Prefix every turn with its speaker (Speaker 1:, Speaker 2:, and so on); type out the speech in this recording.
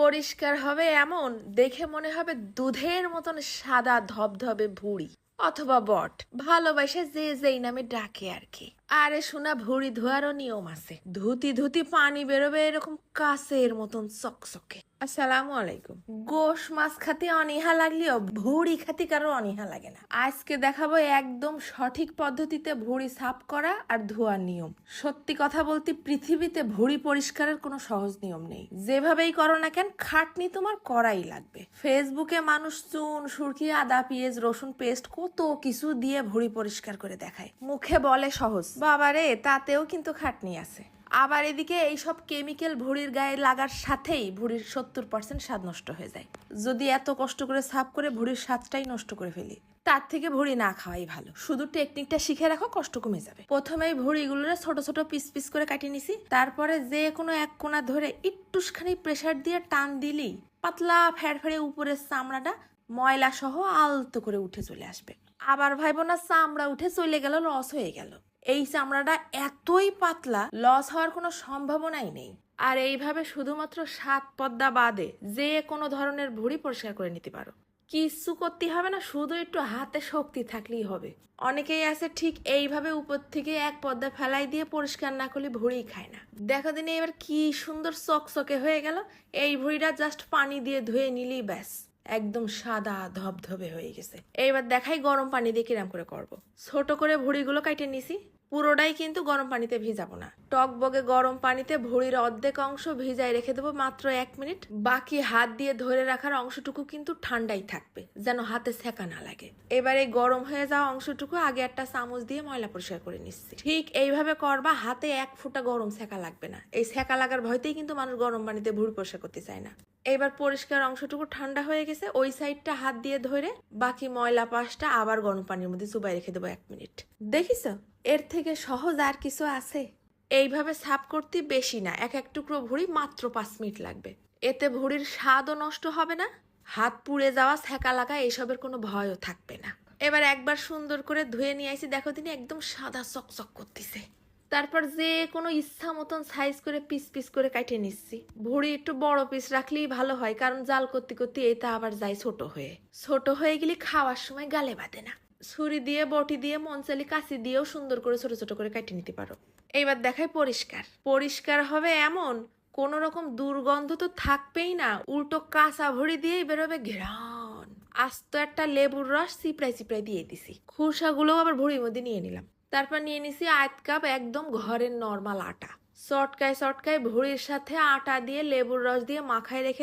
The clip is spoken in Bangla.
Speaker 1: পরিষ্কার হবে এমন দেখে মনে হবে দুধের মতন সাদা ধবধবে ভুঁড়ি অথবা বট, ভালোবাসে যে যেই নামে ডাকে আর কি। আরে শোনা, ভুঁড়ি ধোয়ারও নিয়ম আছে। ধুতি ধুতি পানি বেরোবে এরকম কাচের মতন চকচকে। আসসালামু আলাইকুম। গোশ মাছ খাতে অনীহা লাগলেও ভুঁড়ি খাতে কারো অনীহা লাগে না। আজকে দেখাবো একদম সঠিক পদ্ধতিতে ভুঁড়ি সাফ করা আর ধোয়ার নিয়ম। সত্যি কথা বলতে পৃথিবীতে ভুঁড়ি পরিষ্কারের কোনো সহজ নিয়ম নেই। যেভাবেই করো না কেন, খাটনি তোমার করাই লাগবে। ফেসবুকে মানুষ চুন, সুরকি, আদা, পেঁয়াজ, রসুন পেস্ট কত কিছু দিয়ে ভুঁড়ি পরিষ্কার করে দেখায়। মুখে বলে সহজ, বাবারে তাতেও কিন্তু খাটনি আছে। আবার এদিকে এইসব কেমিক্যাল ভুঁড়ির গায়ে লাগার সাথেই ভুঁড়ির 70% স্বাদ নষ্ট হয়ে যায়। যদি এত কষ্ট করে সাফ করে ভুঁড়ির স্বাদটাই নষ্ট করে ফেলি, তার থেকে ভুঁড়ি না খাওয়াই ভালো। শুধু টেকনিকটা শিখে রাখো, কষ্ট কমে যাবে। প্রথমেই ভুঁড়িগুলোরে ছোট ছোট পিস পিস করে কাটিয়ে নিছি। তারপরে যে কোনো এক কোণা ধরে একটুখানি প্রেসার দিয়ে টান দিলেই পাতলা ফেড়ফেড়ে উপরের চামড়াটা ময়লা সহ আলতো করে উঠে চলে আসবে। আবার ভাইবো না চামড়া উঠে চলে গেল, লস হয়ে গেল। এই চামড়াটা এতই পাতলা, লস হওয়ার কোনো সম্ভাবনাই নেই। আর এইভাবে শুধুমাত্র 7 পদ্মা বাদে যে কোনো ধরনের ভুঁড়ি পরিষ্কার করে নিতে পারো। কিছু করতে হবে না, শুধু একটু হাতে শক্তি থাকলেই হবে। অনেকেই আছে ঠিক এইভাবে উপর থেকে এক পদ্মা ফেলাই দিয়ে পরিষ্কার না করলে ভুঁড়ি খায় না। দেখো দিনে এবার কি সুন্দর চকচকে হয়ে গেল। এই ভুঁড়িটা জাস্ট পানি দিয়ে ধুয়ে নিলেই ব্যাস একদম সাদা ধবধবে হয়ে গেছে। এইবার দেখাই গরম পানি দিয়ে কিরাম করে করব। ছোট করে ভুঁড়িগুলো কাটে নিছি। পুরোটাই কিন্তু গরম পানিতে ভিজাবো না। টকবগে গরম পানিতে ভুঁড়ির অর্ধেক অংশ ভিজায় রেখে দেবো মাত্র 1 মিনিট। বাকি হাত দিয়ে ধরে রাখার অংশটুকু কিন্তু ঠান্ডাই থাকবে, যেন হাতে সেকা না লাগে। এবারে গরম হয়ে যাওয়া অংশটুকু আগে একটা চামচ দিয়ে ময়লা পরিষ্কার করে নিচ্ছি। ঠিক এইভাবে করবা, হাতে 1 ফোঁটা গরম সেকা লাগবে না। এই সেকা লাগার ভয়তেই কিন্তু মানুষ গরম পানিতে ভুঁড়ি পরিষ্কার করতে চায় না। এবার পরিষ্কার অংশটুকু ঠান্ডা হয়ে গেছে, ওই সাইডটা হাত দিয়ে ধরে বাকি ময়লা পাশটা আবার গরম পানির মধ্যে চুবাই রেখে দেবো 1 মিনিট। দেখিস এর থেকে সহজ আর কিছু আছে? এইভাবে সাফ করতে বেশি না, এক টুকরো ভুঁড়ি মাত্র 5 মিনিট লাগবে। এতে ভুঁড়ির স্বাদও নষ্ট হবে না, হাত পুড়ে যাওয়া, সেকা লাগা এসবের কোনো ভয়ও থাকবে না। এবার একবার সুন্দর করে ধুয়ে নিয়ে আসি। দেখো তিনি একদম সাদা চকচক করতেছে। তারপর যে কোনো ইচ্ছা মতন সাইজ করে পিস পিস করে কাটে নিচ্ছি। ভুঁড়ি একটু বড় পিস রাখলেই ভালো হয়, কারণ জাল করতে করতে এটা আবার যায় ছোট হয়ে গেলে খাওয়ার সময় গালে বাঁধে না। ছুরি দিয়ে, বটি দিয়ে, মনচালি কাঁচি দিয়েও সুন্দর করে ছোট ছোট করে কাটে নিতে পারো। এইবার দেখাই পরিষ্কার হবে এমন কোন রকম দুর্গন্ধ তো থাকবেই না, উল্টো কাঁচা ভুঁড়ি দিয়েই বেরোবে ঘ্রাণ। আস্ত একটা লেবুর রস চিপড়াই চিপড়াই দিয়ে দিছি। খোসাগুলো আবার ভুঁড়ির মধ্যে নিয়ে নিলাম। তারপর নিয়ে নিছি 1 কাপ একদম ঘরের নর্মাল আটা। চটকায় ভুঁড়ির সাথে আটা দিয়ে লেবুর রস দিয়ে মাখায় রেখে